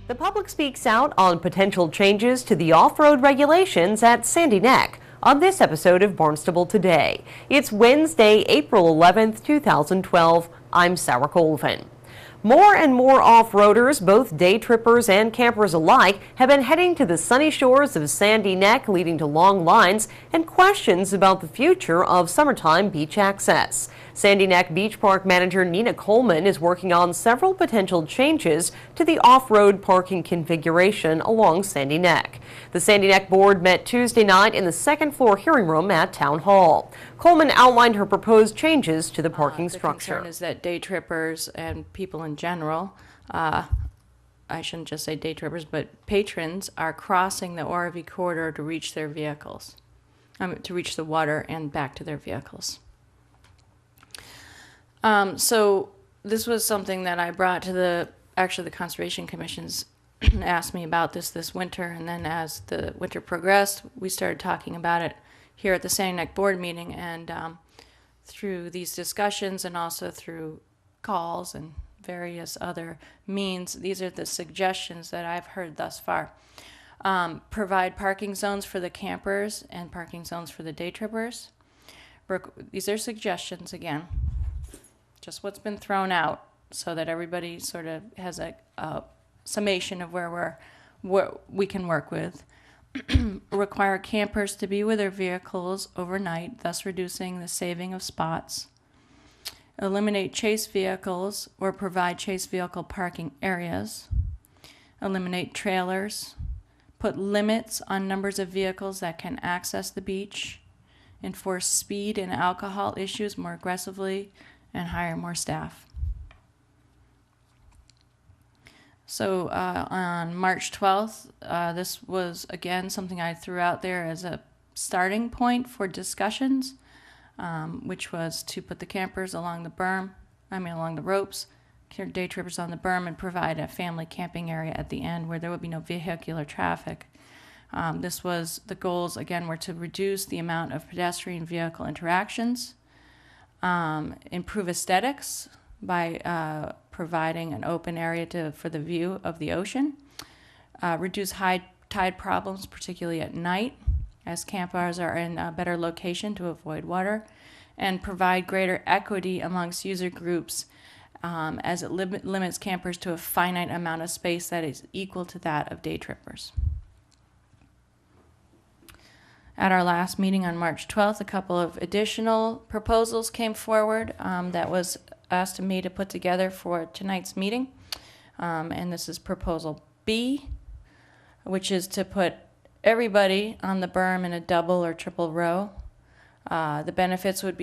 The public speaks out on potential changes to the off-road regulations at Sandy Neck on this episode of Barnstable Today. It's Wednesday, April 11th, 2012. I'm Sarah Colvin. More and more off-roaders, both day trippers and campers alike, have been heading to the sunny shores of Sandy Neck, leading to long lines and questions about the future of summertime beach access. Sandy Neck Beach Park manager Nina Coleman is working on several potential changes to the off-road parking configuration along Sandy Neck. The Sandy Neck board met Tuesday night in the second-floor hearing room at Town Hall. Coleman outlined her proposed changes to the parking structure. The concern is that day trippers and people in general, I shouldn't just say day trippers, but patrons are crossing the ORV corridor to reach their vehicles, to reach the water and back to their vehicles. So this was something that I brought to the Conservation Commission's asked me about this winter, and then as the winter progressed, we started talking about it here at the Sandy Neck board meeting, and through these discussions and also through calls and various other means, these are the suggestions that I've heard thus far. Provide parking zones for the campers and parking zones for the day trippers. These are suggestions, again, just what's been thrown out so that everybody sort of has a summation of what we can work with. Require campers to be with their vehicles overnight, thus reducing the saving of spots. Eliminate chase vehicles or provide chase vehicle parking areas. Eliminate trailers. Put limits on numbers of vehicles that can access the beach. Enforce speed and alcohol issues more aggressively, and hire more staff. So on March 12th, this was again something I threw out there as a starting point for discussions, which was to put the campers along the ropes, day trippers on the berm, and provide a family camping area at the end where there would be no vehicular traffic. The goals again were to reduce the amount of pedestrian vehicle interactions, improve aesthetics by providing an open area for the view of the ocean, reduce high tide problems, particularly at night, as campers are in a better location to avoid water, and provide greater equity amongst user groups as it limits campers to a finite amount of space that is equal to that of day trippers. At our last meeting on March 12th, a couple of additional proposals came forward that was asked of me to put together for tonight's meeting. And this is Proposal B, which is to put everybody on the berm in a double or triple row. The benefits would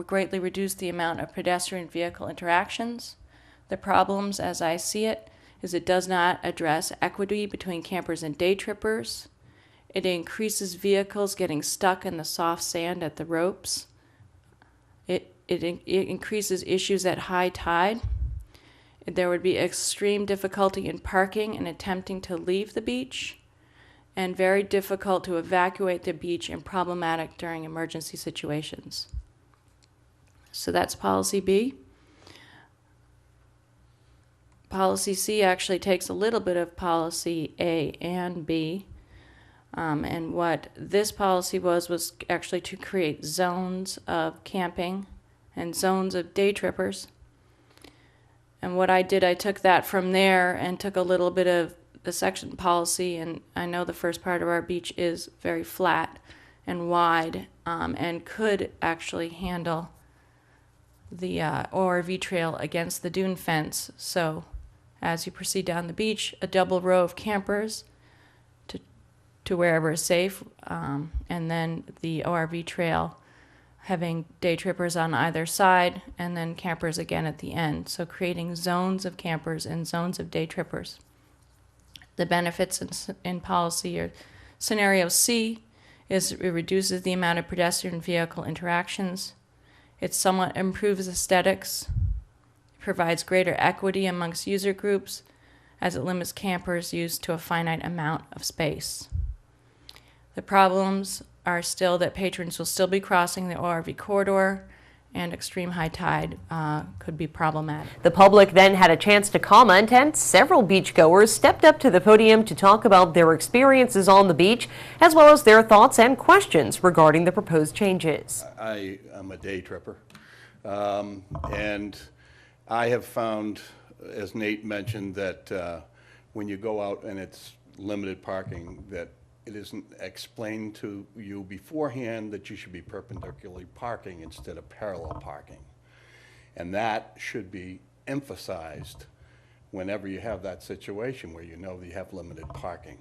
greatly reduce the amount of pedestrian vehicle interactions. The problems, as I see it, is it does not address equity between campers and day trippers. It increases vehicles getting stuck in the soft sand at the ropes. It increases issues at high tide. There would be extreme difficulty in parking and attempting to leave the beach, and very difficult to evacuate the beach and problematic during emergency situations. So that's Policy B. Policy C actually takes a little bit of Policy A and B. And what this policy was actually to create zones of camping and zones of day trippers. And what I did, I took that from there and took a little bit of the section policy, and I know the first part of our beach is very flat and wide, and could actually handle the ORV trail against the dune fence. So as you proceed down the beach, a double row of campers to wherever is safe, and then the ORV trail having day trippers on either side, and then campers again at the end. So creating zones of campers and zones of day trippers. The benefits in policy or scenario C is it reduces the amount of pedestrian vehicle interactions. It somewhat improves aesthetics, provides greater equity amongst user groups, as it limits campers' use to a finite amount of space. The problems are still that patrons will still be crossing the ORV corridor and extreme high tide could be problematic. The public then had a chance to comment, and several beachgoers stepped up to the podium to talk about their experiences on the beach, as well as their thoughts and questions regarding the proposed changes. I am a day tripper, and I have found, as Nate mentioned, that when you go out and it's limited parking, that it isn't explained to you beforehand that you should be perpendicularly parking instead of parallel parking. And that should be emphasized whenever you have that situation where you know that you have limited parking.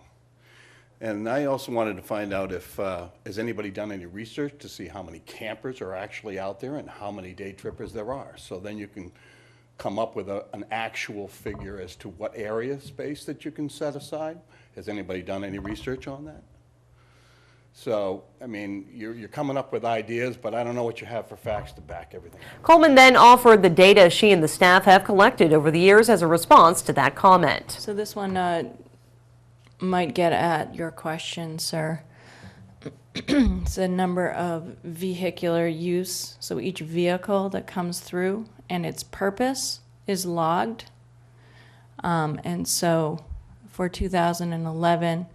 And I also wanted to find out if, has anybody done any research to see how many campers are actually out there and how many day trippers there are? So then you can come up with an actual figure as to what area space that you can set aside. Has anybody done any research on that? So, I mean, you're coming up with ideas, but I don't know what you have for facts to back everything up. Coleman then offered the data she and the staff have collected over the years as a response to that comment. So this one might get at your question, sir. It's the number of vehicular use, so each vehicle that comes through and its purpose is logged. And so for 2011,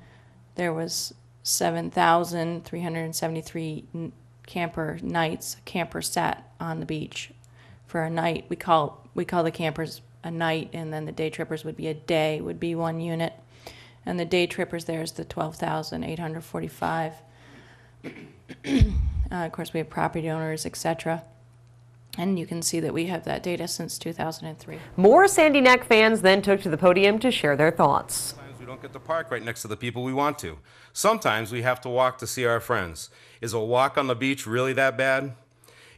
there was 7,373 camper nights. A camper sat on the beach for a night. We call the campers a night, and then the day trippers would be a day, would be one unit. And the day trippers there is the 12,845. Of course, we have property owners, etc. And you can see that we have that data since 2003. More Sandy Neck fans then took to the podium to share their thoughts. Sometimes we don't get to park right next to the people we want to. Sometimes we have to walk to see our friends. Is a walk on the beach really that bad?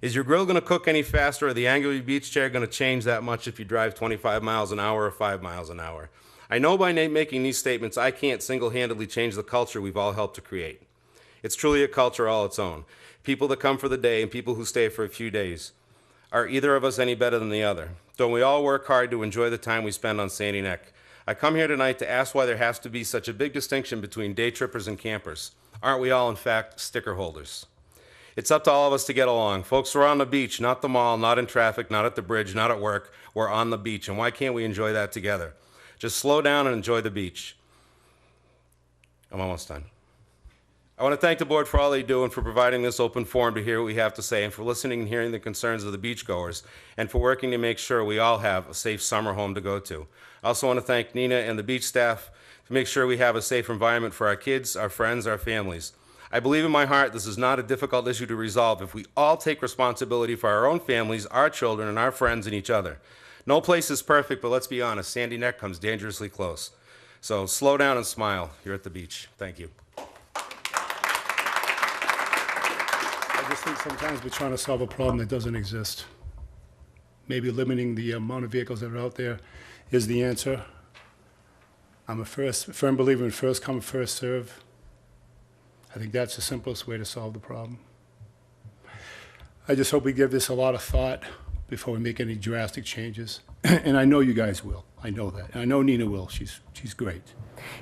Is your grill going to cook any faster, or the angle of your beach chair going to change that much if you drive 25 miles an hour or 5 miles an hour? I know by making these statements, I can't single-handedly change the culture we've all helped to create. It's truly a culture all its own. People that come for the day and people who stay for a few days. Are either of us any better than the other? Don't we all work hard to enjoy the time we spend on Sandy Neck? I come here tonight to ask why there has to be such a big distinction between day trippers and campers. Aren't we all, in fact, sticker holders? It's up to all of us to get along. Folks, we're on the beach, not the mall, not in traffic, not at the bridge, not at work. We're on the beach, and why can't we enjoy that together? Just slow down and enjoy the beach. I'm almost done. I want to thank the board for all they do and for providing this open forum to hear what we have to say, and for listening and hearing the concerns of the beachgoers, and for working to make sure we all have a safe summer home to go to. I also want to thank Nina and the beach staff to make sure we have a safe environment for our kids, our friends, our families. I believe in my heart this is not a difficult issue to resolve if we all take responsibility for our own families, our children, and our friends and each other. No place is perfect, but let's be honest, Sandy Neck comes dangerously close. So slow down and smile. You're at the beach. Thank you. I just think sometimes we're trying to solve a problem that doesn't exist. Maybe limiting the amount of vehicles that are out there is the answer. I'm a firm believer in first come, first serve. I think that's the simplest way to solve the problem. I just hope we give this a lot of thought before we make any drastic changes. And I know you guys will. I know that. And I know Nina will. She's great.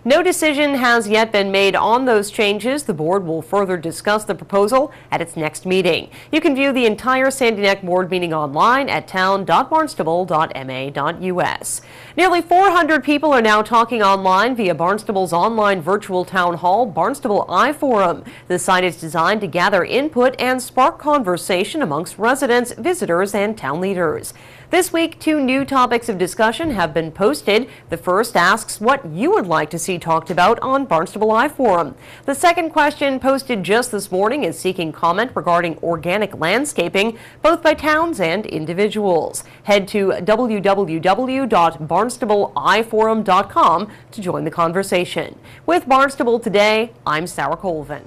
No decision has yet been made on those changes. The board will further discuss the proposal at its next meeting. You can view the entire Sandy Neck board meeting online at town.barnstable.ma.us. Nearly 400 people are now talking online via Barnstable's online virtual town hall, Barnstable iForum. The site is designed to gather input and spark conversation amongst residents, visitors, and town leaders. This week, 2 new topics of discussion have been posted. The first asks what you would like to see talked about on Barnstable iForum. The second question, posted just this morning, is seeking comment regarding organic landscaping, both by towns and individuals. Head to www.barnstableiforum.com to join the conversation. With Barnstable Today, I'm Sarah Colvin.